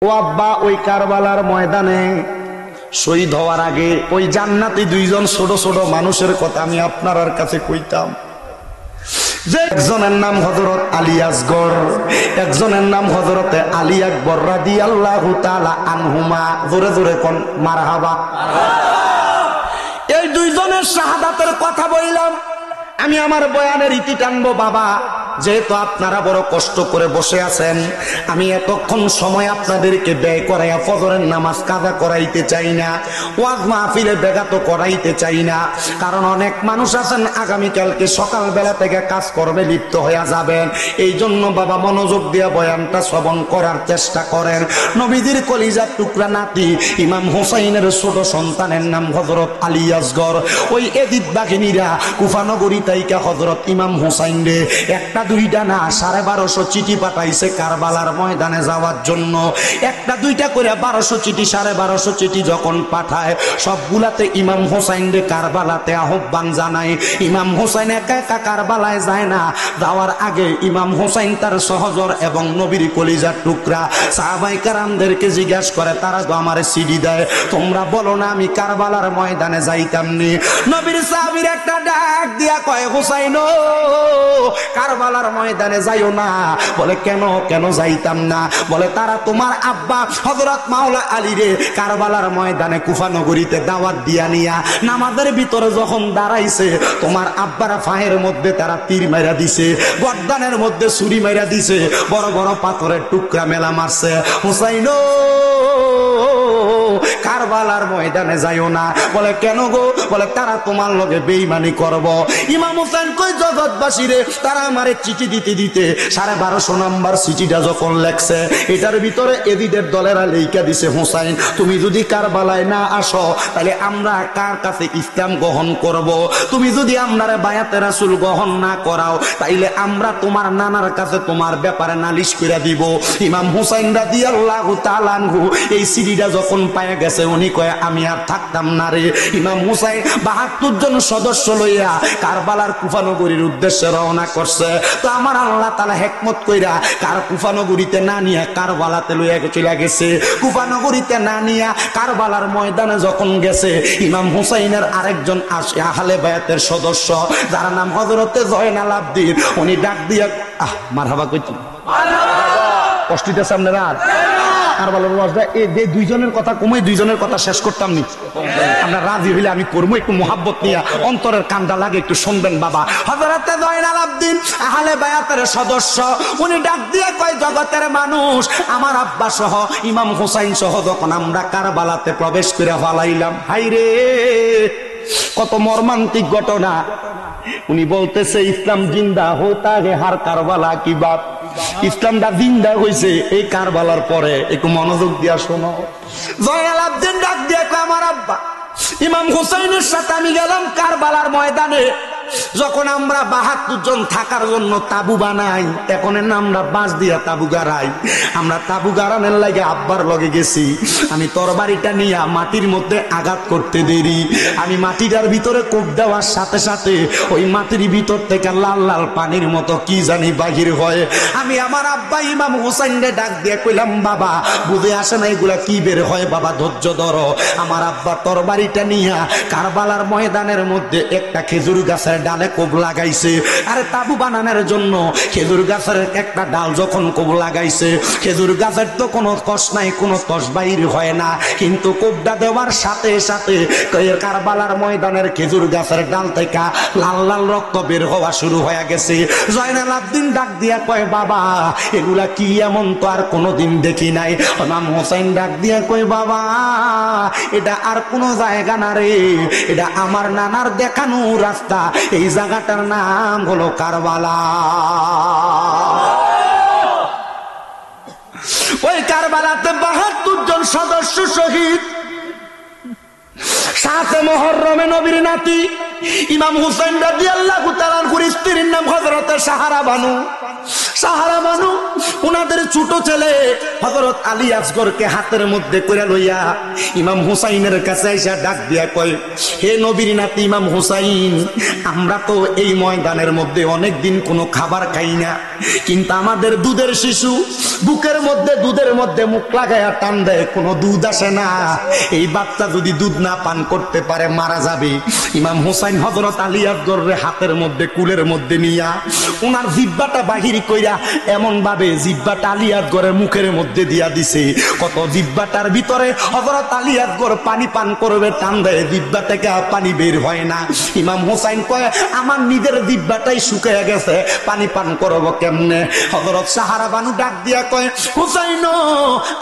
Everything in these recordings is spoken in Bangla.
ও আব্বা, ওই কারবালার ময়দানে শহীদ হওয়ার আগে ওই জান্নাতি দুইজন ছোট ছোট মানুষের কথা আমি আপনার কাছে কইতাম। যে একজনের নাম হযরত আলী আসগর, একজনের নাম হযরতে আলী আকবর রাদিয়াল্লাহু তাআলা আনহুমা। জোরে জোরে কোন মারহাবা। এই দুইজনের শাহাদাতের কথা বললাম। আমি আমার বয়ানের ইতি টানবো বাবা, যেহেতু আপনারা বড় কষ্ট করে বসে আছেন, আমি এতক্ষণ সময় আপনাদেরকে ব্যয় করাইয়া ফজরের নামাজ কাজা করাইতে চাই না, ওয়াজ মাহফিলে ব্যাঘাত করাইতে চাই না। কারণ অনেক মানুষ আছেন আগামীকালকে সকালবেলা থেকে কাজ করবে লিপ্ত হয়ে যাবেন। এই জন্য বাবা মনোযোগ দিয়ে বয়ানটা শ্রবণ করার চেষ্টা করেন। নবীজির কলিজার টুকরা নাতি ইমাম হুসাইনের ছোট সন্তানের নাম হযরত আলী আসগর। ওই এদিত বাঘিনীরা কুফানগরী তাইকা হযরত ইমাম হুসাইন রে একটা দুইটা না 1250 চিঠি পাঠাইছে কারবালার ময়দানে যাওয়ার জন্য। একটা দুইটা করে 1200 চিঠি 1250 চিঠি যখন পাঠায়, সবগুলাতে ইমাম হুসাইন রে কারবালাতে আহ্বান জানায়। ইমাম হুসাইন একা একা কারবালায় যায় না। যাওয়ার আগে ইমাম হুসাইন তার সহচর এবং নবীর কলিজার টুকরা সাহাবায়ে কেরামদেরকে জিজ্ঞাসা করে, তারা তো আমারে সিডি দেয়, তোমরা বলো না আমি কারবালার ময়দানে যাইতাম নি। নবীর সাহাবীর একটা ডাক দিয়া কয়, হুসাইন কারবালার ময়দানে যাইও না। বলে কেন কেন যাইতাম না? বলে তারা তোমার আব্বা হযরত মাওলা আলী রে কারবালার ময়দানে কুফানগরীতে দাওয়াত দিয়া নিয়া নামাজের ভিতরে যখন দাঁড়াইছে, তোমার আব্বার ফাহের মধ্যে তারা তীর মাইরা দিছে, গর্দানের মধ্যে ছুরি মাইরা দিছে, বড় বড় পাথরের টুকরা মেলা মারছে। হুসাইন কারবালার ময়দানে যাইও না। বলে কেন গো? বলে তারা তোমার লগে বেঈমানি করব। ইমাম হুসাইন কই, জগৎবাসী রে তারা আমারে চিঠি দিতে দিতে 1250 নাম্বার চিঠিটা যখন লেখছে, এটার ভিতরে এদিদের দলেরা লেখা দিছে, হুসাইন তুমি যদি কারবালায় না আসো তাহলে আমরা কার কাছে ইসলাম গ্রহণ করব? তুমি যদি আমরারে বায়াতে রাসূল গ্রহণ না করাও তাইলে আমরা তোমার নানার কাছে তোমার ব্যাপারে নালিশ কইরা দিব। ইমাম হুসাইন রাদিয়াল্লাহু তাআলা আনহু এই চিঠিটা যখন পায় গেছে, উনি কয় আমি আর থাকতাম না রে। ইমাম হুসাইন 72 জন সদস্য লইয়া কারবালার কুফানগরীর উদ্দেশ্যে রওনা করছে। তো আমার আল্লাহ তাআলা হিকমত কইরা কুফানগরীতে না নিয়া কারবালাতে লইয়া চলে গেছে। কুফানগরীতে না নিয়া কারবালার ময়দানে যখন গেছে, ইমাম হুসাইনের আরেকজন আহলে বায়াতের সদস্য যার নাম হযরতে জয়নাল আবদিন, উনি ডাক দিয়া মারহাবা কইতো। কষ্টিতে সামনে রাত কারবালার ওয়াজটা এই যে দুইজনের কথা কমই দুইজনের কথা শেষ করতাম নি। আমরা রাজি হইলে আমি করবো, একটু মোহাব্বত নিয়ে অন্তরের কান্দা লাগে একটু শুনবেন বাবা। হযরতে জয়নাল আবদিন আহলে বায়াতের সদস্য, উনি ডাক দিয়ে কয়, জগতের মানুষ আমার আব্বা সহ ইমাম হুসাইন সহ যখন আমরা কারবালাতে প্রবেশ করে ফলাইলাম, হাইরে কত মর্মান্তিক ঘটনা। উনি বলতেছে ইসলাম জিন্দা হোতা হে হার কারবালা কি বাত। ইসলামটা জিন্দা হয়েছে এই কারবালার পরে। একটু মনোযোগ দিয়া শোনো। জয়নাল আবদিন ডাক দিয়ে কয়, আমার আব্বা ইমাম হুসাইনের সাথে আমি গেলাম কারবালার ময়দানে। যখন আমরা 72 জন থাকার জন্য তাবু বানাই, এখন আমরা বাঁশ দিয়া তাবু গাড়াই। আমরা তাবু গাড়ানোর লাগে আব্বার লগে গেছি। আমি তরবারিটা নিয়ে মাটির মধ্যে আঘাত করতে দেরি, আমি মাটিটার ভিতরে কোপ দেওয়ার সাথে সাথে ওই মাটির ভিতর থেকে লাল লাল পানির মতো কি জানি বাহির হয়। আমি আমার আব্বা ইমাম হুসাইনকে ডাক দিয়ে কইলাম, বাবা বুঝে আসে না এগুলা কি বের হয়, বাবা ধৈর্য ধরো। আমার আব্বা তরবারিটা নিয়ে কারবালার ময়দানের মধ্যে একটা খেজুর গাছের ডালে কোপ লাগাইছে। আরে তাবু বানানোর জন্য খেজুর গাছের একটা ডাল যখন কোপ লাগাইছে, খেজুর গাছের তো কোনো কষ নাই, কোনো কষ বাইর হয় না, কিন্তু কোপটা দেওয়ার সাথে সাথে কারবালার ময়দানের খেজুর গাছের ডাল থেকে লাল লাল রক্ত বের হওয়া শুরু হয়ে গেছে। জয়নাল আবদিন ডাক দিয়া কয়, বাবা এগুলা কি এমন তো আর কোনোদিন দেখি নাই। ইমাম হুসাইন ডাক দিয়া কয়, বাবা এটা আর কোনো জায়গা না রে, এটা আমার নানার দেখানো রাস্তা। এই জায়গাটার নাম হলো কারবালা। ওই কারবালাতে 72 জন সদস্য শহীদ। 7 মুহররমে নবীর নাতি ইমাম হুসাইন রাদিয়াল্লাহু তাআলা আনহুর স্ত্রীর নাম হযরতে সাহারা বানু। সাহারা বানু ওনাদের ছোট ছেলে হযরত আলী আসগরকে হাতের মধ্যে করে লইয়া ইমাম হুসাইনের কাছে আইসা ডাক দিয়া কয়, হে নবীর নাতি ইমাম হুসাইন, আমরা তো এই ময়দানের মধ্যে অনেক দিন কোনো খাবার খাই না, কিন্তু আমাদের দুধের শিশু বুকের মধ্যে দুধের মধ্যে মুখ লাগায়া টান দেয়, কোনো দুধ আসে না, এই বাচ্চা যদি দুধ না পান করতে পারে মারা যাবে। ইমাম হুসাইন হযরত আলী আসগরের হাতের মধ্যে কুলের মধ্যে নিয়া ওনার জিহ্বাটা বাহির কইরা এমন ভাবে জিহ্বাটা আলী আসগরের মুখের মধ্যে দিয়া দিছে, কত জিহ্বাটার ভিতরে হযরত আলী আসগর পানি পান করবে, টান দেয় জিহ্বা থেকে পানি বের হয় না। ইমাম হুসাইন কয়, আমার নিজের জিহ্বাটাই শুকিয়ে গেছে, পানি পান করব কেমনে? হযরত সাহারা বানু ডাক দিয়া কয়, হুসাইন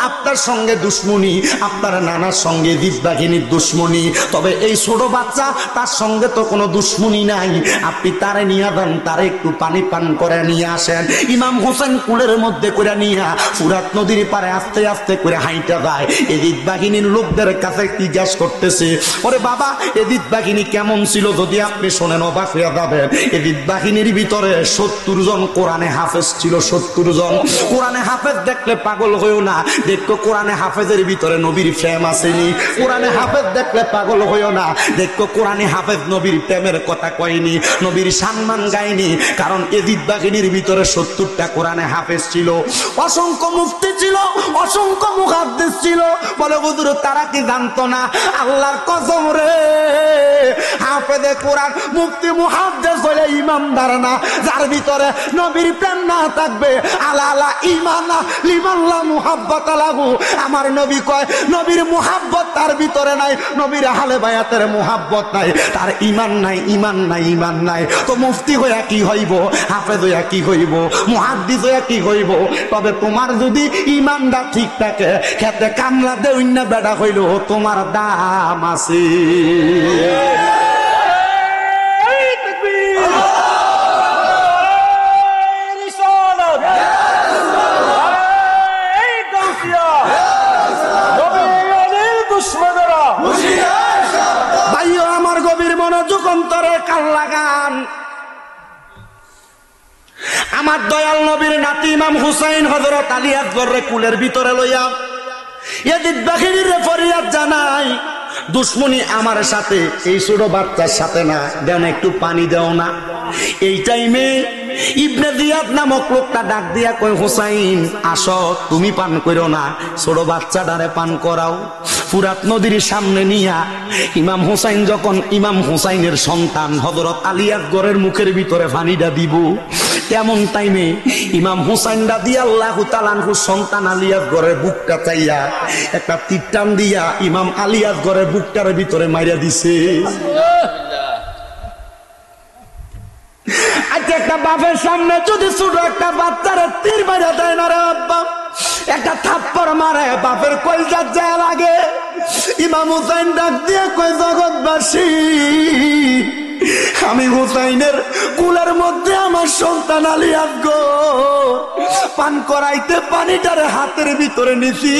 আপনার সঙ্গে দুশ্মনী, আপনার নানার সঙ্গে জিহ্বাঘিনীর দুশ্মনী, তবে এই ছোট বাচ্চা তার সঙ্গে তো কোনো দুশ্মনী নাই, আপনি তারে নিয়ে যান, তারে একটু পানি পান করে নিয়ে আসেন। ইমাম হোসেন কুলের মধ্যে করে নিয়া ফুরাত নদীর পারে আস্তে আস্তে করে হাইটা যায়। এদিত বাহিনীর লোকদের কাছে জিজ্ঞাস করতেছে, ওরে বাবা এদিত বাহিনী কেমন ছিল, যদি আপনি শোনেন অবাক হয়ে যাবেন। এদিত বাহিনীর ভিতরে 70 জন কোরআনে হাফেজ ছিল, 70 জন। কোরআনে হাফেজ দেখলে পাগল হইও না, দেখো কোরআনে হাফেজের ভিতরে নবীর প্রেম আসেনি। কোরআনে হাফেজ দেখলে পাগল হইও না, দেখো কোরআনে হাফেজ নবীর প্রেমের কথা কয়নি, নবীর সম্মান গায়নি, কারণ এদিত বাহিনীর ভিতরে 70টা কোরআনে হাফেজ ছিল, অসংখ্য মুফতি ছিল, অসংখ্য মুহাদ্দিস ছিল। বলে হুজুর তারা কি জানতো না? আল্লাহর কসম রে, হাফেজে কোরআন মুফতি মুহাদ্দিস হলে ইমানদার না, যার ভিতরে নবীর প্রেম না থাকবে। আলা আলা ঈমানা লিমান লা মুহাব্বাতা লাহু। আমার নবী কয়, নবীর মুহাব্বত তার ভিতরে নাই, নবীর আহলে বায়াতের মুহাব্বত নাই, তার ঈমান নাই, ঈমান নাই, ঈমান নাই। তো মুফতি হইয়া কি হইব, হাফেজ হইয়া কি হইব, মুহাদ্দিস হইয়া কি হইব? তবে তোমার যদি ঈমানটা ঠিক থাকে, খেতে কামলা দেউন না বেড়া হইল, তোমার দাম আছে। ভাইও আমার গভীর মনোযোগ অন্তরে কান লাগান। আমার দয়াল নবীর নাতি ইমাম হুসাইন হযরত আলী আসগরের কুলের ভিতরে লইয়া এদিক বাহিনীর ফরিয়াদ জানাই, দুশ্মনী আমার সাথে, এই ছোট বাচ্চার সাথে না, দেও না একটু পানি দেও না। এই টাইমে ইবনে জিয়াদ নামক লোকটা ডাক দিয়া কই, হুসাইন আসো, তুমি পান করো না, ছোট বাচ্চাটারে পান করাও। ফুরাত নদীর সামনে নিয়া ইমাম হুসাইন যখন ইমাম হুসাইনের সন্তান হযরত আলী আসগরের মুখের ভিতরে পানিটা দিব, তেমন টাইমে ইমাম হুসাইন রাদিয়াল্লাহু তাআলা আনহু সন্তান আলী আসগরের বুকটা চাইয়া একটা তীর টান দিয়া ইমাম আলী আসগরের বুকটার ভিতরে মাইরা দিছে। আজকে একটা বাপের সামনে যদি ছোট একটা বাচ্চারে তীর মাইরা দেয় না রে আব্বা, একটা থাপ্পড় মারে বাপের কলজা যায় লাগে। ইমাম হুসাইন ডাক দিয়ে কই, জগৎবাসী, আমি হুসাইনের কুলের মধ্যে আমার সন্তান আলী আসগর পান করাইতে পানিটারে হাতের ভিতরে নিছি,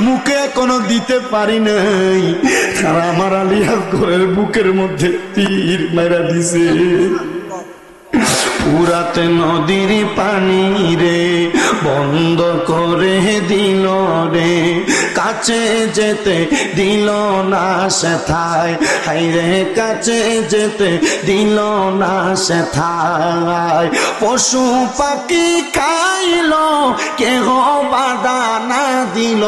মুখে এখনো দিতে পারি নাই, আর আমার আলী আসগরের বুকের মধ্যে তীর মেরা দিছে। ফুরাত নদীর পানি রে বন্ধ করে দিল রে, কাছে যেতে দিল না সেথায়, হাইরে কাছে যেতে দিল না সেথায়। পশু পাখি খাইল কেহ বাধা না দিল,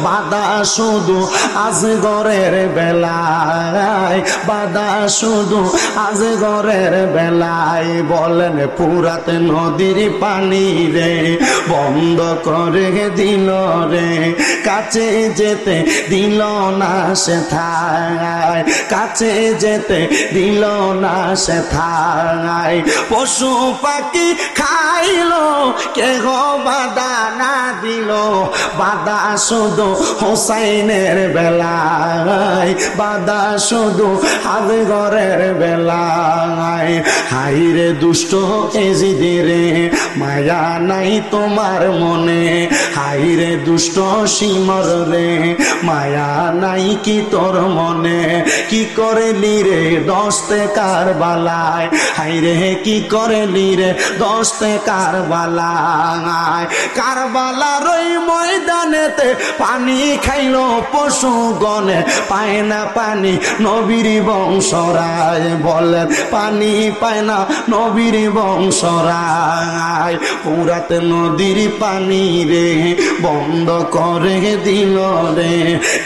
বাধা শুধু আজগরের বেলায়, বাধা শুধু আজগরের বেলায়। বলেন ফুরাত নদীর পানি রে বন্ধ করে দিল রে, কাছে যেতে দিল না সেথায়, কাছে যেতে দিল না সেথায়। পশু পাখি খাইল কেহ বাধা না দিল, বাধা শুধু হুসাইনের বেলায়, বাধা শুধু আসগরের বেলায়। হাইরে দুষ্ট এজিদে রে, মায়া নাই তোমার মনে, হাইরে দুষ্ট দুশ্মর রে, মায়া নাই কি তোর মনে, কি করলি রে দশতে কারবালায়, হাই রে কি করলি রে দশতে কারবালায়। কারবালার ওই ময়দানেতে পানি খাইলো পশু গনে, পায় না পানি নবীর বংশরায়, বলেন পানি পায় না নবীর বংশরায়। পুরাতে নদীর পানি রে বন্ধ করে দিল রে,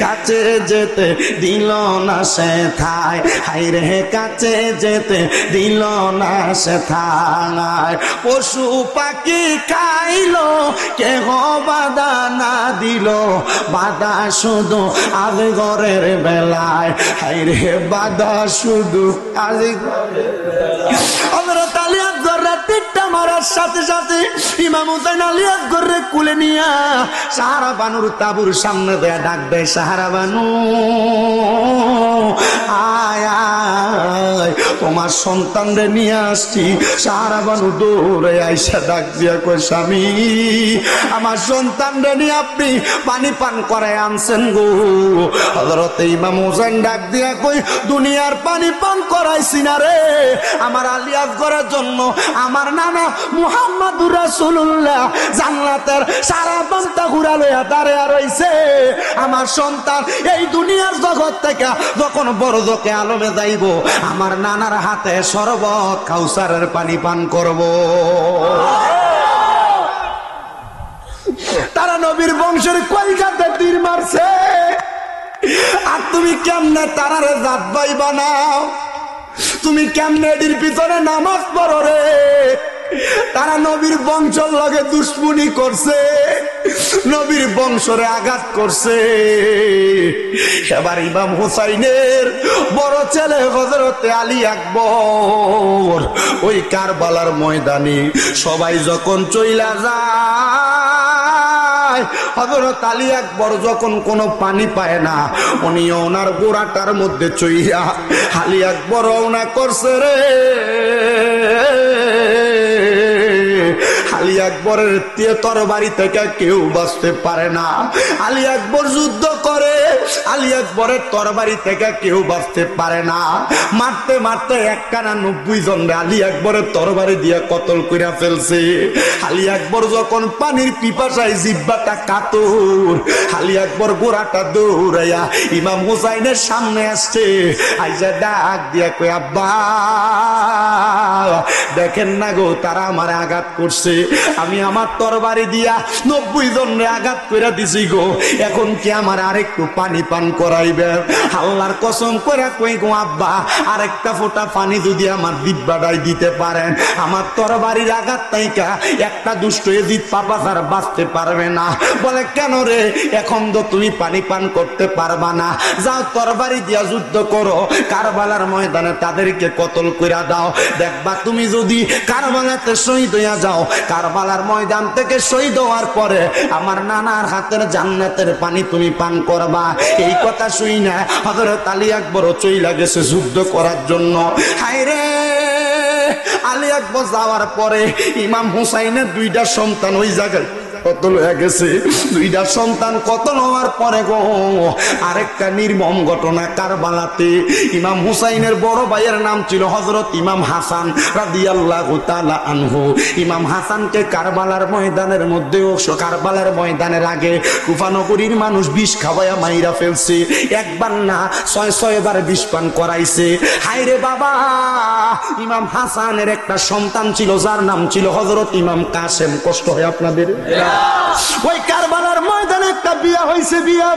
কাছে যেতে দিল না সে থায়, হাই রে কাছে যেতে দিল না সে থায়। পশু পাখি খাইলো কেহ বাধা না দিল, বাধা শুধু আজ ঘরের বেলায়, হাই রে বাধা শুধু আজ ঘরের বেলায়। হযরত আলী আকবর টিকটা মারার সাথে সাথে ইমাম হুসাইন আলী আকবরের কুলে নিয়া সাহারা বানুর তাবুর সামনে দেয়া ডাক দেয়, সাহারা বানু আয় আয়, তোমার সন্তানরে নিয়ে আসছি। সাহারা বানু দৌড়ে আইসা ডাক দিয়া কই, স্বামী আমার সন্তানরে নিয়ে আপনি পানি পান করায় আনছেন গো। হযরত ইমাম হুসাইন ডাক দিয়া কই, দুনিয়ার পানি পান করাইছি না রে, আমার আলী আকবরের জন্য আমার নানা মুহাম্মদুর রাসূলুল্লাহ জান্নাতের সারা বান্তা ঘুরা লইয়া দাঁড়িয়ে রইছে। আমার সন্তান এই দুনিয়ার জগৎ থেকে যখন বড়জকে আলমে যাইব, আমার নানার হাতে শরবত কাউসারের পানি পান করব। তারা নবীর বংশের কলিকাতে তীর মারছে, আর তুমি কেমনে তারারে জাত ভাই বানাও, তুমি কেমনে এটির পিছনে নামাজ পড়ো রে। তারা নবীর বংশের লগে দুশ্মনী করছে, নবীর বংশরে আঘাত করছে। এবার ইমাম হুসাইনের বড় ছেলে হযরতে আলী আকবর ওই কারবালার ময়দানে সবাই যখন চইলা যায়, হযরত আলী আকবর যখন কোনো পানি পায় না, উনি ওনার গোড়াটার মধ্যে চইয়া আলী আকবর রওনা করছে রে। আলী আকবরের তরবারি থেকে কেউ বাঁচতে পারে না। আলী আকবর যুদ্ধ করে, আলী আকবরের তরবারি থেকে কেউ বাঁচতে পারে না। মারতে মারতে একখানা 90 জন আলী আকবরের তরবারি দিয়ে কতল কইরা ফেলছে। আলী আকবর যখন পানির পিপাসায় জিহ্বাটা কাতর, আলী আকবর গোড়াটা দৌড়াইয়া ইমাম হুসাইনের সামনে আসছে। আইসা ডাক দিয়া কই, আব্বা দেখেন না গো, তারা আমারে আঘাত করছে, আমি আমার তরবারি দিয়া 90 জনরে আঘাত করে দিছি গো, এখন কি আমার আরেকটু পানি পান করাইবেন? আল্লাহর কসম করে কই গো আব্বা, আরেকটা ফোঁটা পানি যদি আমার দিব্যাটাই দিতে পারেন, আমার তরবারির আঘাত তাইকা একটা দুষ্ট এজিদ পাপাসার বাঁচতে পারবে না। বলে কেন রে, এখন তো তুমি পানি পান করতে পারবা না, যাও তরবারি দিয়া যুদ্ধ করো, কারবালার ময়দানে তাদেরকে কতল কইরা দাও, দেখবা তুমি যদি কারবালাতে শহীদ হইয়া যাও, কারবালার ময়দান থেকে শহীদ হওয়ার পরে আমার নানার হাতের জান্নাতের পানি তুমি পান করবা। এই কথা শুই না হযরত আলী আকবরও চইলা গেছে যুদ্ধ করার জন্য। হায় রে, আলী আকবর যাওয়ার পরে ইমাম হুসাইনের 2টা সন্তান ওই জায়গায় কতল হয়ে গেছে। 2টা সন্তান কতল হওয়ার পরে গো আরেকটা নির্মম ঘটনা কারবালাতে। ইমাম হুসাইনের বড় ভাইয়ের নাম ছিল হযরত ইমাম হাসান রাদিয়াল্লাহু তাআলা আনহু। ইমাম হাসানকে কারবালার ময়দানের মধ্যেও, কারবালার ময়দানের আগে কুফা নগরীর মানুষ বিষ খাওয়ায়া মাইরা ফেলছে। একবার না 6 বার বিষ পান করাইছে। হায় রে বাবা, ইমাম হাসানের একটা সন্তান ছিল যার নাম ছিল হযরত ইমাম কাসেম। কষ্ট হয় আপনাদের? ওই কারবালার ময়দানে একটা বিয়া হয়েছে। বিয়া,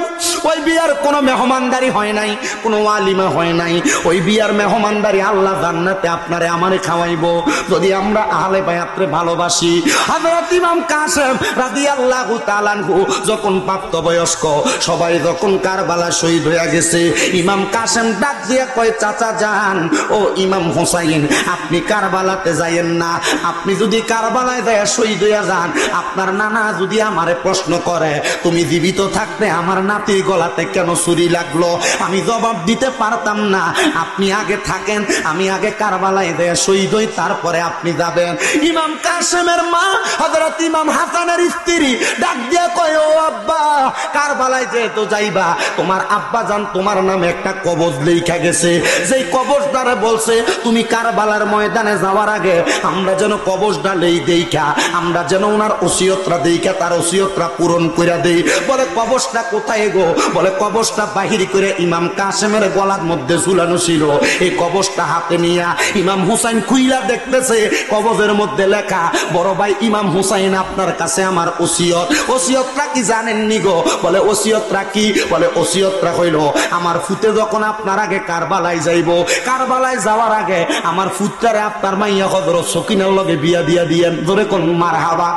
ওই বিয়ার কোনো মেহমানদারি হয় নাই, কোনো ওয়ালিমা হয় নাই। ওই বিয়ার মেহমানদারি আল্লাহ জান্নাতে আপনারে আমারে খাওয়াইবো যদি আমরা আহলে বায়াতরে ভালোবাসি। হযরত ইমাম কাসেম রাদিয়াল্লাহু তাআলা আনহু যখন প্রাপ্তবয়স্ক, সবাই যখন কারবালা শহীদ হয়ে গেছে, ইমাম কাসেম ডাক দিয়া কয়, চাচা যান, ও ইমাম হুসাইন আপনি কারবালাতে যাইয়েন না, আপনি যদি কারবালায় যায় শহীদ হইয়া যান, আপনার নানা জামানা যদি আমারে প্রশ্ন করে তুমি জীবিত থাকতে আমার নাতির গলাতে কেন ছুরি লাগলো, আমি জবাব দিতে পারতাম না। আপনি আগে থাকেন, আমি আগে কারবালায় দেয়া শহীদ হই, তারপরে আপনি যাবেন। ইমাম কাসেমের মা হযরত ইমাম হাসানের স্ত্রী ডাক দিয়া কয়, ও আব্বা, কারবালায় যেহেতু যাইবা, তোমার আব্বা জান তোমার নামে একটা কবজ লেখা গেছে। যেই কবজদারে বলছে তুমি কারবালার ময়দানে যাওয়ার আগে আমরা যেন কবজটা লেই দেইখা, আমরা যেন ওনার ওসিয়তরা দেইখা তার ওসিয়তরা পূরণ কইরা দেই। বলে কবজটা কোথায় গো? বলে কবজটা বাহির করে ইমাম কাসেমের গলার মধ্যে ঝুলানো ছিল। এই কবজটা হাতে নিয়া ইমাম হুসাইন খুইলা দেখতেছে, কবজের মধ্যে লেখা, বড় ভাই ইমাম হুসাইন আপনার কাছে আমার ওসিয়ত। ওসিয়তটা কি জানেননি গো? বলে ওসিয়তটা কি? বলে ওসিয়তটা হইল আমার ফুতে যখন আপনার আগে কারবালায় যাইব, কারবালায় যাওয়ার আগে আমার ফুতটারে আপনার মাইয়া হযরত সকিনার লগে বিয়া দিয়া দিয়েন। ধরে কোন মারহাবা।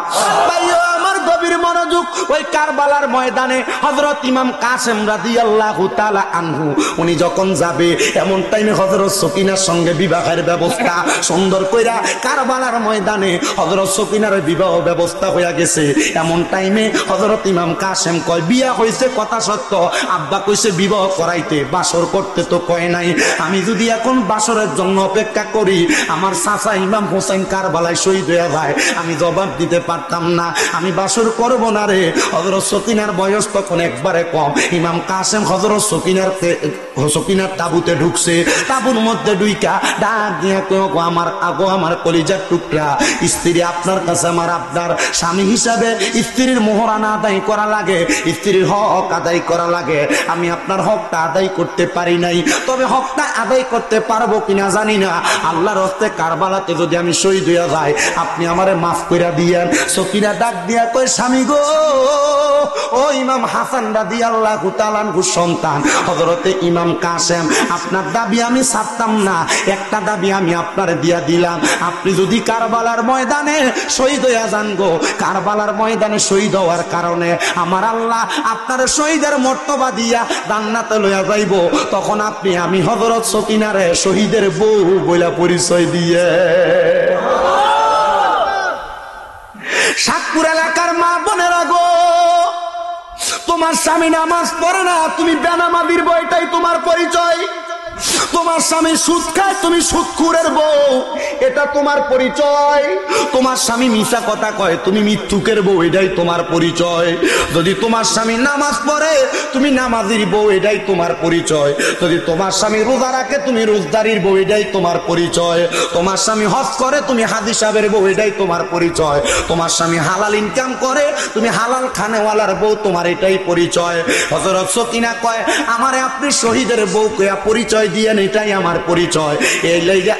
ভাইও আমার গভীর মনোযোগ, ওই কারবালার ময়দানে হযরত ইমাম কাসেম রাদিয়াল্লাহু তাআলা আনহু উনি যখন যাবে, এমন টাইমে হযরত সকিনার সঙ্গে বিবাহের ব্যবস্থা সুন্দর কইরা কারবালার ময়দানে হযরত সকিনার বিবাহ ব্যবস্থা হইয়া গেছে। এমন টাইমে হযরত ইমাম কাসেম কয়, বিয়া হইছে কথা সত্য, আব্বা কইছে বিবাহ করাইতে, বাসর করতে তো কয় নাই। আমি যদি এখন বাসরের জন্য অপেক্ষা করি, আমার চাচা ইমাম হোসেন কারবালায় শহীদ হয়ে যায়, আমি জবাব দিতে পারতাম না, আমি বাসর করব না রে। হযরত সকিনার বয়স তখন একবারে কম। ইমাম কাসেম হযরত সকিনার তাবুতে ঢুকছে, তাবুর মধ্যে ঢুইকা ডাক দিয়া কয়, আমার আগো আমার কলিজার টুকরা স্ত্রী, আপনার কাছে আমার আপনার স্বামী হিসাবে স্ত্রীর মোহরানা আদায় করা লাগে, স্ত্রীর হক আদায় করা লাগে। আমি আপনার হকটা আদায় করতে পারি নাই, তবে হকটা আদায় করতে পারবো কিনা জানি না। আল্লাহর হস্তে কারবালাতে যদি আমি শহীদ হইয়া যাই, আপনি আমারে মাফ কইরা দিয়েন। সকিনা ডাক দিয়া কয়, স্বামী গো, ও ইমাম হাসান রাদিয়াল্লাহু তাআলা আনহুর সন্তান হযরতে ইমাম কাসেম, আপনার দাবি আমি ছাড়তাম না, একটা দাবি আমি আপনারে দিয়া দিলাম, আপনি যদি কারবালার ময়দানে শহীদ হইয়া যান গো, কারবালার ময়দানে শহীদ হওয়ার কারণে আমার আল্লাহ আপনার শহীদের মর্তবা দিয়া জান্নাতে লইয়া যাইব, তখন আপনি আমি হযরত সকিনারে শহীদের বউ বইলা পরিচয় দিয়ে। সাতপুর এলাকার মা বোনেরা গো, তোমার স্বামী নামাজ পড়ে না, তুমি বেনামাজির বউ, এটাই তোমার পরিচয়। তোমার স্বামী সুদ খায়, তুমি সুদখোরের বউ, এটা তোমার পরিচয়। তোমার স্বামী মিথ্যা কথা কয়, তুমি মিথ্যুকের বউ, এটাই তোমার পরিচয়। যদি তোমার স্বামী নামাজ পড়ে, তুমি নামাজির বউ, এটাই তোমার পরিচয়। যদি তোমার স্বামী রোজা রাখে, তুমি রোজদারির বউ, এটাই তোমার পরিচয়। তোমার স্বামী হজ করে, তুমি হাজি সাহেবের বউ, এটাই তোমার পরিচয়। তোমার স্বামী হালাল ইনকাম করে, তুমি হালাল খানেওয়ালার বউ, তোমার এটাই পরিচয়। হযরত সকিনা কয়, আমারে আপনি শহীদের বউ কইয়া পরিচয় দিয়েন, এটাই আমার পরিচয়। এই লাইগে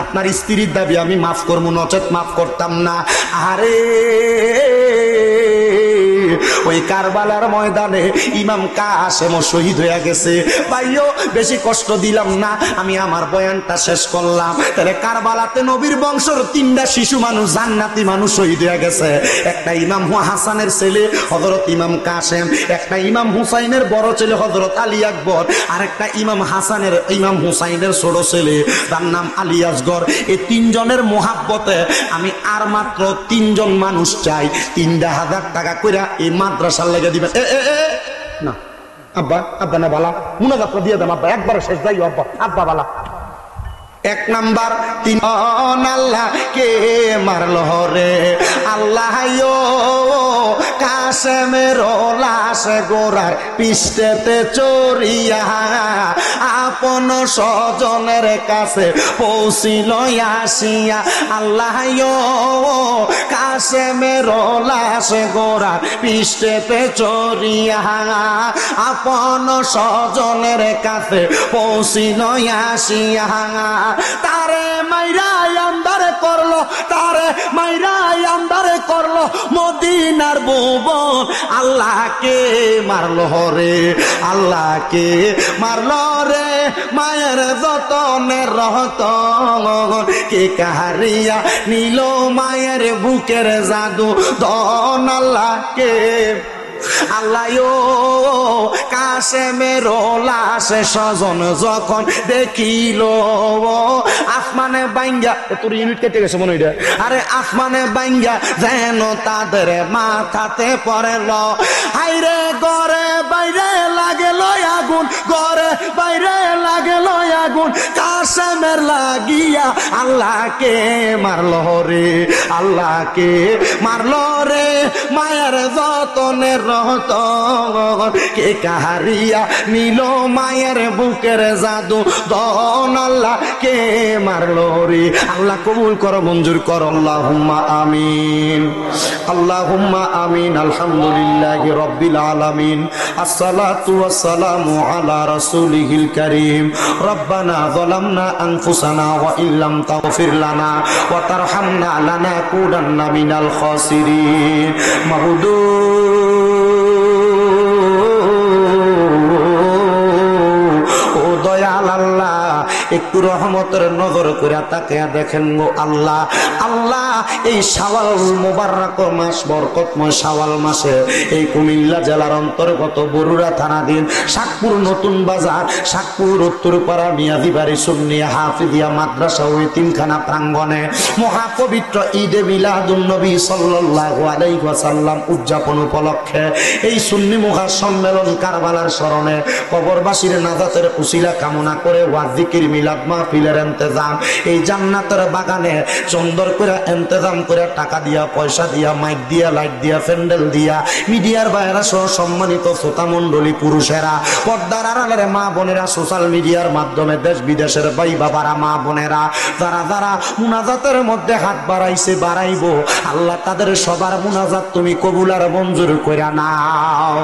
আপনার স্ত্রীর দাবি আমি মাফ করবো, নচেত মাফ করতাম না। আরে ওই কারবালার ময়দানে ইমাম কাসেম শহীদ হয়ে গেছে। ভাইও বেশি কষ্ট দিলাম না, আমি আমার বয়ানটা শেষ করলাম। তাহলে কারবালাতে নবীর বংশের 3টা শিশু মানুষ, জান্নাতি মানুষ শহীদ হয়ে গেছে। একটা ইমাম হাসানের ছেলে হযরত ইমাম কাসেম, একটা ইমাম হুসাইনের বড় ছেলে হযরত আলী আকবর, আর একটা ইমাম হুসাইনের ছোট ছেলে, তার নাম আলী আসগর। এই 3 জনের মোহাব্বতে আমি আর মাত্র 3 জন মানুষ চাই, 3000 টাকা কইরা এই মাদ্রাসার লেগে দিবেন। না আব্বা না বালা, মুনাজাত দিয়ে দেন আব্বা, একবার শেষ যাই আব্বা, আব্বা বালা। 1 নাম্বার, 3 আল্লাহ কে মারল রে, আল্লাহ কাসেমের লাশ গোরার পিষ্টেতে চড়িয়া আপন স্বজনের কাছে পৌঁছিল আসিয়া। আল্লাহ কাসেমের লাশ গোরার পিষ্টেতে চড়িয়া আপন স্বজনের কাছে পৌঁছিল আসিয়া। তারে মাইরাই আন্দারে করলো, তারে মাইরাই আন্দারে করলো মদিনার ভুবন। আল্লাহকে মারলো রে, আল্লাহকে মারলো রে, মায়ের যতনের রতন কে কাহারিয়া নিল মায়ের বুকের জাদু ধন। আল্লাহকে আল্লাহ কাশেমের লাশ স্বজন যখন দেখিল আসমানে বাইঙ্গা তোর ইউনিট কেটে গেছে মনে হয় আরে আসমানে বাইঙ্গা যেন তাদের মাথাতে পড়েল হাইরে ঘরে বাইরে লাগেল আগুন ঘরে বাইরে লাগেল আগুন কাশেমের লাগিয়া আল্লাহকে মারল রে আল্লাহকে মারল রে মায়ের যতনের রতন কে কাহারিয়া নিল মায়ের বুকের জাদু দন আল্লাহ কে মারলো রে আল্লাহ কবুল করো মঞ্জুর করো আল্লাহুম্মা আমিন আল্লাহুম্মা আমিন আলহামদুলিল্লাহি রাব্বিল আলামিন আসসালাতু ওয়াসসালামু আলা রাসূলিহিল কারীম রব্বানা যালামনা আনফুসানা ওয়া ইল্লাম তাগফির লানা ওয়া তারহামনা লানাকুনান্না মিনাল খাসিরিন মাবুদু একটু রহমতের নজর করে তাকিয়া দেখেন গো আল্লাহ আল্লাহ এই শাওয়াল মুবারক মাস বরকতময় শাওয়াল মাসে এই কুমিল্লা জেলার অন্তর্গত বরুড়া থানাধীন শাকপুর নতুন বাজার শাকপুর উত্তরপাড়া মিয়াদিবাড়ি সুন্নিয়া হাফিজিয়া মাদ্রাসা ও এতিমখানা প্রাঙ্গণে মহাপবিত্র ঈদে মিলাদুন নবী সাল্লাল্লাহু আলাইহি ওয়াসাল্লাম উদযাপন উপলক্ষে এই সুন্নি মুহা সম্মেলন কারবালার স্মরণে কবরবাসীর নাজাতের উসিলা কামনা করে ওয়াজ জিকির মিলাদ মাহফিলের ইন্তজাম এই জান্নাতের বাগানে সুন্দর করে ইন্তজাম করে টাকা দিয়া পয়সা দিয়া মাইক দিয়া লাইট দিয়া প্যান্ডেল দিয়া মিডিয়ার বাইরা সহ সম্মানিত শ্রোতা মণ্ডলী পুরুষেরা পর্দার আড়ালের মা বোনেরা সোশ্যাল মিডিয়ার মাধ্যমে দেশ বিদেশের ভাই বাবারা মা বোনেরা যারা যারা মুনাজাতের মধ্যে হাত বাড়াইছে বাড়াইবো আল্লাহ তাদের সবার মুনাজাত তুমি কবুল আর মঞ্জুর করে নাও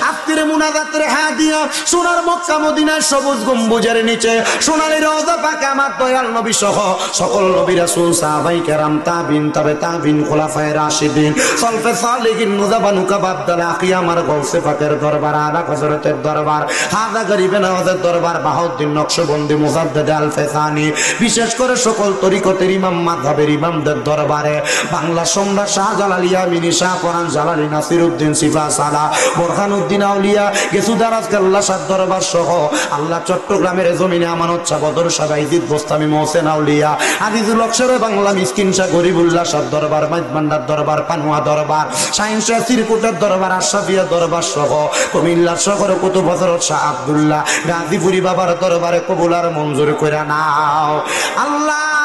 আজকের মুনাজাতের হাত দিয়া সোনার মক্কা মদিনার সবুজ গম্বুজের নিচে সোনালী রওজা পাকে আমার দয়াল নবী সহ সকল নবী রাসূল সাহাবায়ে কেরাম তাবিন তবে তাবিন খোলাফায়ে রাশিদিন সলফে সালেহিন মুজাবানু কাবাবদাল আখি আমার গৌসে পাকের দরবার আলা হযরতের দরবার হাজা গরিবে নওয়াজের দরবার বাহাউদ্দিন নকশবন্দি মুজাদ্দিদ আল ফেসানি বিশেষ করে সকল তরিকতের ইমাম মাযহাবের ইমামদের দরবারে বাংলা সম্রাট শাহজালাল ইয়ামিনী শাহ পরান জালালী নাসিরউদ্দিন সিফা সালা বোরহানউদ্দিন আউলিয়া গেসুদারাজ কাল্লা শাহ দরবার সহ আল্লাহ চট্টগ্রামের জমিনে আমানত শাহ বদর শাহ বাইজিদ গোস্তামি মোহসেন আউলিয়া আজিজুল অক্ষরে বাংলা মিসকিন শাহ গরিবুল্লাহ শাহ দরবার মাইজবান্ডার দরবার পানুয়া দরবার শাহিন শাহ সিরকুটের দরবার আশরাফিয়া দরবার সহ কুমিল্লা শহর কুতুব হযরত শাহ আব্দুল্লাহ গাজীপুরি বাবার দরবারে কবুল আর মঞ্জুর করে নাও আল্লাহ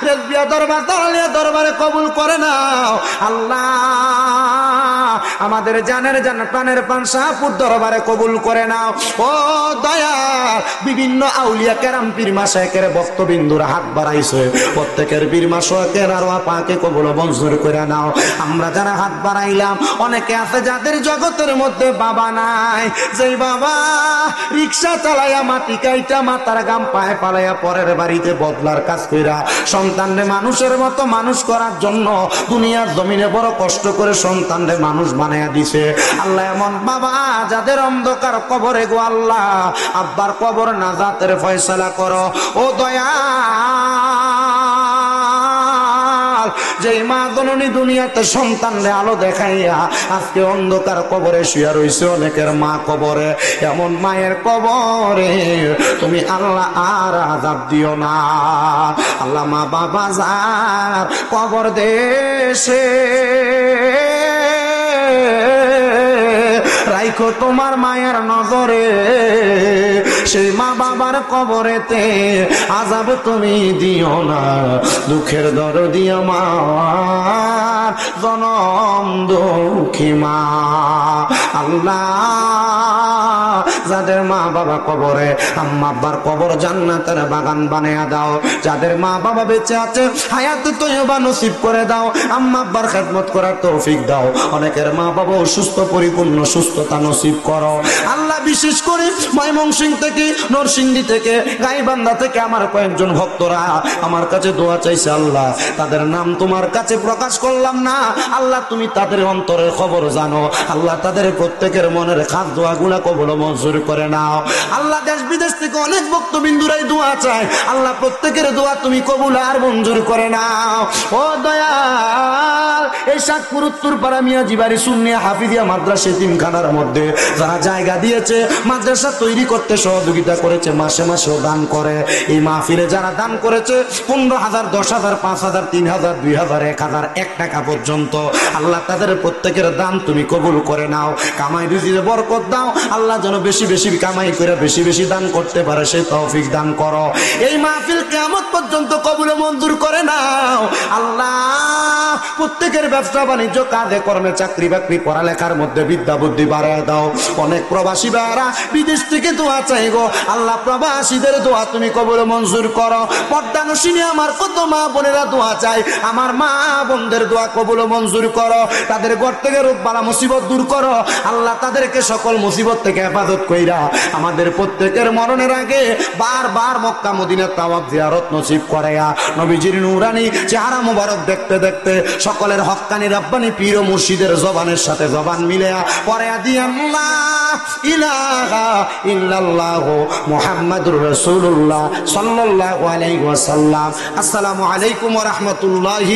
রেজবিয়া দরবার দরলিয়া দরবারে কবুল করে নাও আল্লাহ আমাদের জানের জান প্রাণের প্রাণ শাহপুর দরবারে কবুল করে নাও ও দয়াল বিভিন্ন আউলিয়া কেরাম পীর মাশায়েখের ভক্তবিন্দুরা হাত বাড়াইছে প্রত্যেকের পীর মাশায়েখের আরওয়াহ পাকে কবুল মঞ্জুর করে নাও আমরা যারা হাত বাড়াইলাম অনেকে আছে যাদের জগতের মধ্যে বাবা নাই যেই বাবা রিকশা চালায়া মাটি কাইটা মাথার গাম পায়ে পালাইয়া পরের বাড়িতে বদলার কাজ কইরা সন্তানরে মানুষের মতো মানুষ করার জন্য দুনিয়ার জমিনে বড় কষ্ট করে সন্তানরে মানুষ বানায়া দিছে আল্লাহ এমন বাবা যাদের অন্ধকার কবরে গো আল্লাহ আব্বার কবর নাজাতের ফয়সালা করো ও দয়াল যেই মা জননী দুনিয়াতে সন্তানরে আলো দেখাইয়া আজকে অন্ধকার কবরে শুয়ে রইছে অনেকের মা কবরে এমন মায়ের কবরে তুমি আল্লাহ আর আযাব দিও না আল্লাহ মা বাবা যার কবর দেশে রাইখো তোমার মায়ের নজরে সেই মা বাবার কবরেতে আযাব তুমি দিও না দুঃখের দরদি আমার জনম দুঃখী মা আল্লাহ যাদের মা বাবা কবরে আম্মা আব্বার কবর জান্নাতের বাগান বানায়া দাও যাদের মা বাবা বেঁচে আছে হায়াত তয়্যিবা নসিব করে দাও আম্মা আব্বার খেদমত করার তৌফিক দাও অনেকের মা বাবা অসুস্থ পরিপূর্ণ সুস্থতা নসিব করো আল্লাহ বিশেষ করে ময়মনসিংহ থেকে, নরসিংদী থেকে, গাইবান্ধা থেকে আমার কয়েকজন ভক্তরা আমার কাছে দোয়া চাইছে। আল্লাহ, তাদের নাম তোমার কাছে প্রকাশ করলাম না, আল্লাহ তুমি তাদের অন্তরের খবর জানো। আল্লাহ, তাদের প্রত্যেকের মনের খাস দোয়াগুলা কবুল মঞ্জুর করে নাও। আল্লাহ, দেশ বিদেশ থেকে অনেক ভক্তবিন্দুরাই দোয়া চায়, আল্লাহ প্রত্যেকের দোয়া তুমি কবুল আর মঞ্জুর করে নাও। ও দয়াল, এই শাকপুর উত্তরপাড়া মিয়াজি বাড়ি সুন্নিয়া হাফিজিয়া মাদ্রাসা তিনখানার মধ্যে যারা জায়গা দিয়েছে, মাদ্রাসা তৈরি করতে সহযোগিতা করেছে, মাসে মাসেও দান করে, এই মাহফিলে যারা দান করেছে 15,000, 10,000, 5,000, 3,000, 2,000, 1,000, 1 টাকা পর্যন্ত, আল্লাহ তাদের প্রত্যেকের দান তুমি কবুল করে নাও। কামাই রুজিতে বরকত দাও, আল্লাহ যেন বেশি বেশি কামাই করে বেশি বেশি দান করতে পারে সেই তৌফিক দান করো। এই মাহফিল কিয়ামত পর্যন্ত কবুল মঞ্জুর করে নাও। আল্লাহ, প্রত্যেকের ব্যবসা বাণিজ্য, কাজে কর্মে, চাকরি বাকরি, পড়ালেখার মধ্যে বিদ্যা বুদ্ধি বাড়ায় দাও। অনেক প্রবাসী ভাইরা বিদেশ থেকে দোয়া চাই গো, আল্লাহ প্রবাসীদের দোয়া তুমি কবুল মঞ্জুর করো। পর্দানসিনী আমার কত মা বোনেরা দোয়া চাই, আমার মা বোনদের দোয়া কবুল মঞ্জুর করো। তাদের ঘর থেকে রোগ বালা মুসিবত দূর করো। আল্লাহ, তাদেরকে সকল মুসিবত থেকে হেফাজত কইরা আমাদের প্রত্যেকের মরণের আগে বারবার মক্কা মদিনা তাওয়াফ জিয়ারত নসিব করায়া নবীজির নূরানি চেহারা মুবারক দেখতে দেখতে সকলের হক্কানি রব্বানি পীর ও মুর্শিদের জবানের সাথে জবান মিলায়া পড়ায়া দি আল্লাহ ইলাহা ইল্লাল্লাহু মুহাম্মাদুর রাসূলুল্লাহ সাল্লাল্লাহু আলাইহি ওয়াসাল্লাম। আসসালামু আলাইকুম ওয়া রাহমাতুল্লাহি।